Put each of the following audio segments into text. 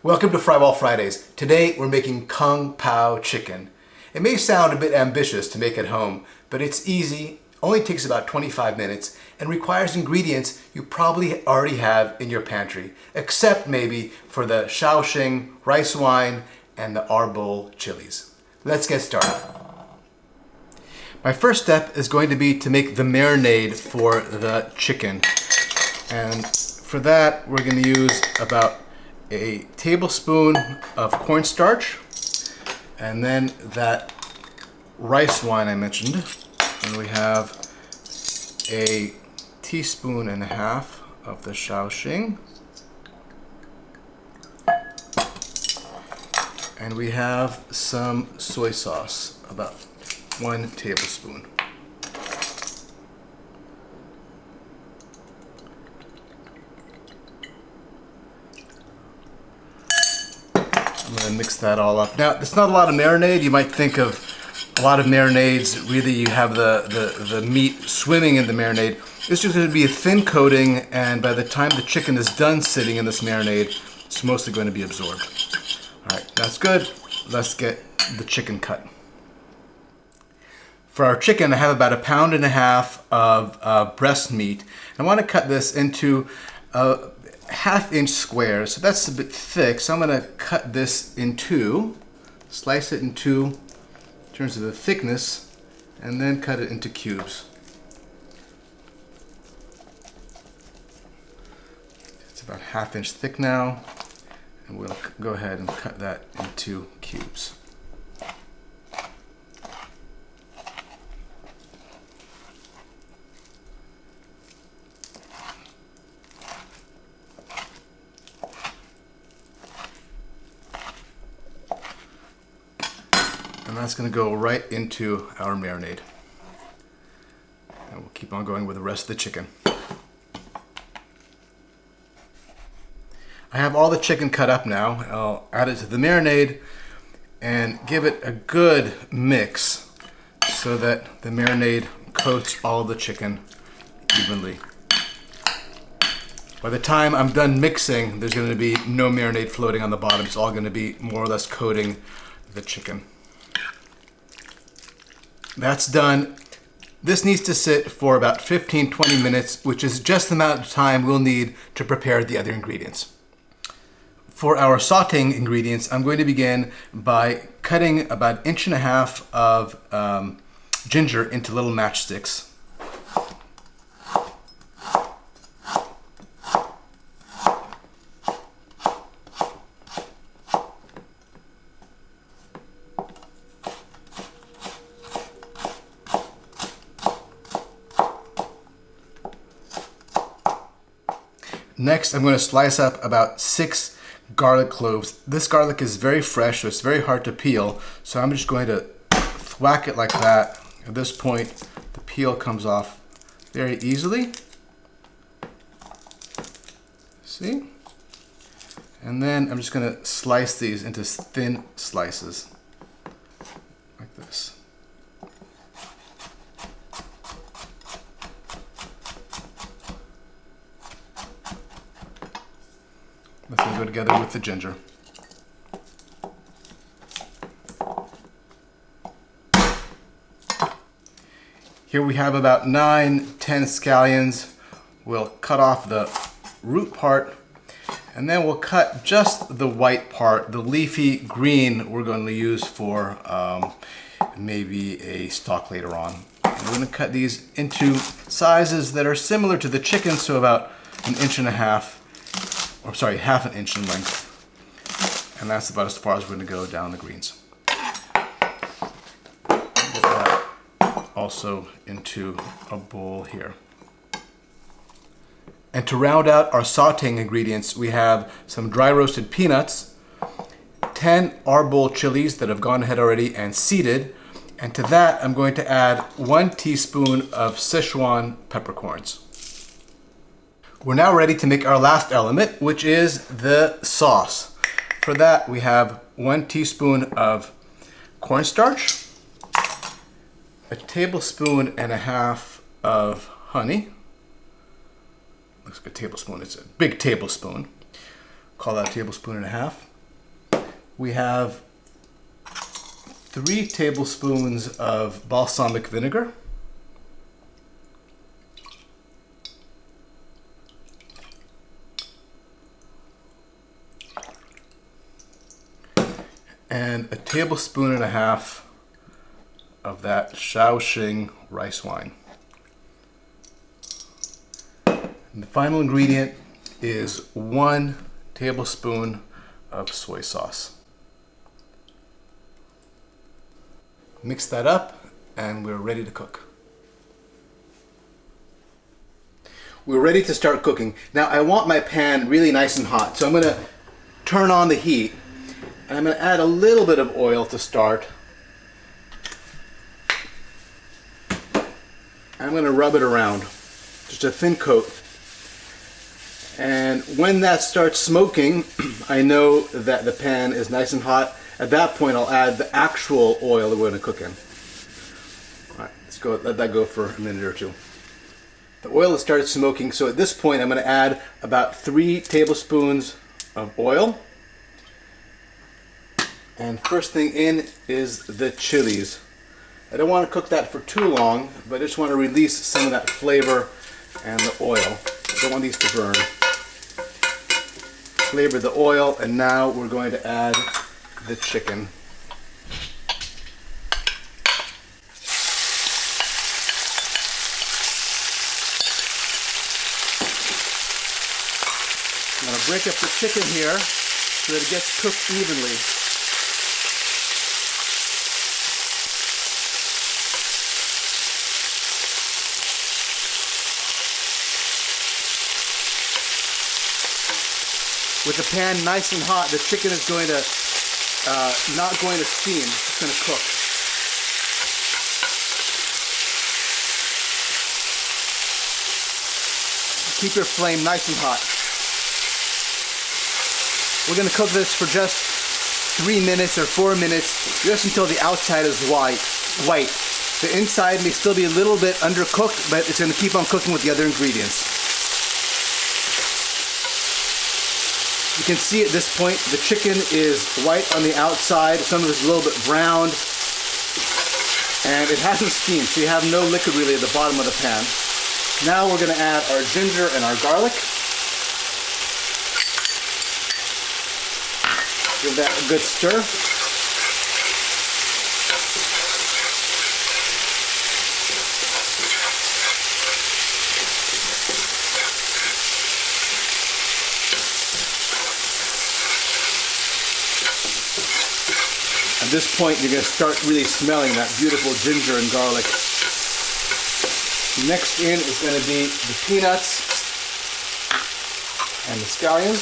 Welcome to Frywall Fridays. Today we're making Kung Pao Chicken. It may sound a bit ambitious to make at home, but it's easy, only takes about 25 minutes, and requires ingredients you probably already have in your pantry, except maybe for the Shaoxing rice wine and the arbol chilies. Let's get started. My first step is going to be to make the marinade for the chicken. And for that, we're going to use about a tablespoon of cornstarch, and then that rice wine I mentioned. And we have a teaspoon and a half of the Shaoxing. And we have some soy sauce, about 1 tablespoon. I'm going to mix that all up. Now, it's not a lot of marinade. You might think of a lot of marinades, really you have the meat swimming in the marinade. It's just going to be a thin coating, and by the time the chicken is done sitting in this marinade, it's mostly going to be absorbed. All right, that's good. Let's get the chicken cut. For our chicken, I have about 1.5 pounds of breast meat. I want to cut this into 1/2 inch squares, so that's a bit thick. So I'm going to cut this in two, slice it in two in terms of the thickness, and then cut it into cubes. It's about 1/2 inch thick now, and we'll go ahead and cut that into cubes. And that's going to go right into our marinade. And we'll keep on going with the rest of the chicken. I have all the chicken cut up now. I'll add it to the marinade and give it a good mix so that the marinade coats all of the chicken evenly. By the time I'm done mixing, there's going to be no marinade floating on the bottom. It's all going to be more or less coating the chicken. That's done. This needs to sit for about 15-20 minutes, which is just the amount of time we'll need to prepare the other ingredients. For our sauteing ingredients, I'm going to begin by cutting about 1.5 inches of ginger into little matchsticks. Next, I'm going to slice up about 6 garlic cloves. This garlic is very fresh, so it's very hard to peel. So I'm just going to thwack it like that. At this point, the peel comes off very easily. See? And then I'm just going to slice these into thin slices, like this. Let them go together with the ginger. Here we have about 9-10 scallions. We'll cut off the root part, and then we'll cut just the white part. The leafy green we're going to use for maybe a stock later on. And we're going to cut these into sizes that are similar to the chicken, so about 1.5 inches. Or sorry, 1/2 inch in length. And that's about as far as we're going to go down the greens. Get that also into a bowl here. And to round out our sauteing ingredients, we have some dry roasted peanuts, 10 arbol chilies that have gone ahead already and seeded. And to that, I'm going to add 1 teaspoon of Sichuan peppercorns. We're now ready to make our last element, which is the sauce. For that, we have 1 teaspoon of cornstarch, 1.5 tablespoons of honey. Looks like a tablespoon, it's a big tablespoon. call that a tablespoon and a half. We have 3 tablespoons of balsamic vinegar. And a tablespoon and a half of that Shaoxing rice wine. And the final ingredient is 1 tablespoon of soy sauce. Mix that up and we're ready to cook. We're ready to start cooking. Now I want my pan really nice and hot, so I'm going to turn on the heat and I'm going to add a little bit of oil to start. I'm going to rub it around, just a thin coat. And when that starts smoking, I know that the pan is nice and hot. At that point, I'll add the actual oil that we're going to cook in. All right, let's go. Let that go for a minute or two. The oil has started smoking, so at this point, I'm going to add about 3 tablespoons of oil. And first thing in is the chilies. I don't want to cook that for too long, but I just want to release some of that flavor and the oil. I don't want these to burn. Flavor the oil, and now we're going to add the chicken. I'm going to break up the chicken here so that it gets cooked evenly. With the pan nice and hot, the chicken is going to not going to steam, it's going to cook. Keep your flame nice and hot. We're going to cook this for just 3 minutes or 4 minutes, just until the outside is white. The inside may still be a little bit undercooked, but it's going to keep on cooking with the other ingredients. You can see at this point the chicken is white on the outside, some of it's a little bit browned, and it hasn't steamed, so you have no liquid really at the bottom of the pan. Now we're going to add our ginger and our garlic. Give that a good stir. At this point, you're going to start really smelling that beautiful ginger and garlic. Next in is going to be the peanuts and the scallions.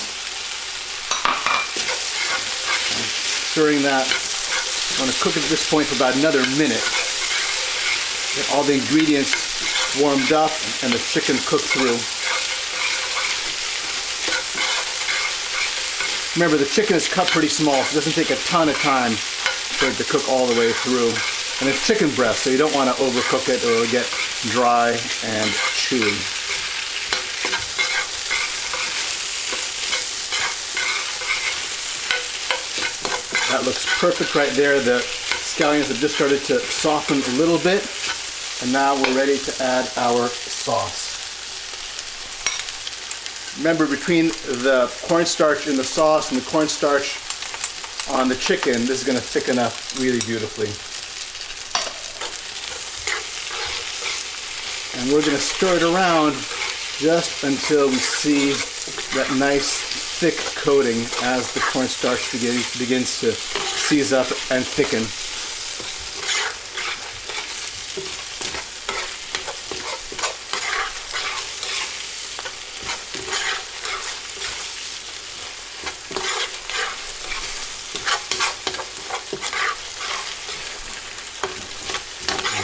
And stirring that. I'm going to cook it at this point for about another minute. Get all the ingredients warmed up and the chicken cooked through. Remember, the chicken is cut pretty small, so it doesn't take a ton of time for it to cook all the way through. And it's chicken breast, so you don't want to overcook it or it'll get dry and chewy. That looks perfect right there. The scallions have just started to soften a little bit. And now we're ready to add our sauce. Remember, between the cornstarch in the sauce and the cornstarch on the chicken, this is going to thicken up really beautifully. And we're going to stir it around just until we see that nice thick coating as the cornstarch begins to seize up and thicken.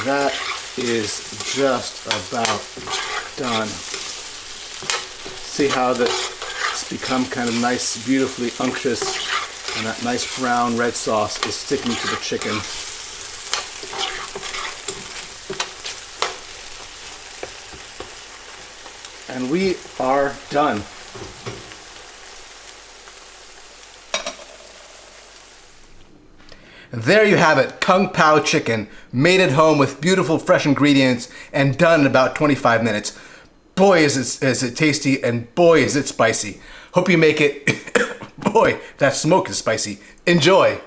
That is just about done. See how it's become kind of nice, beautifully unctuous, and that nice brown red sauce is sticking to the chicken. And we are done. There you have it, Kung Pao Chicken, made at home with beautiful fresh ingredients and done in about 25 minutes. Boy is it tasty, and boy is it spicy. Hope you make it. Boy, that smoke is spicy. Enjoy.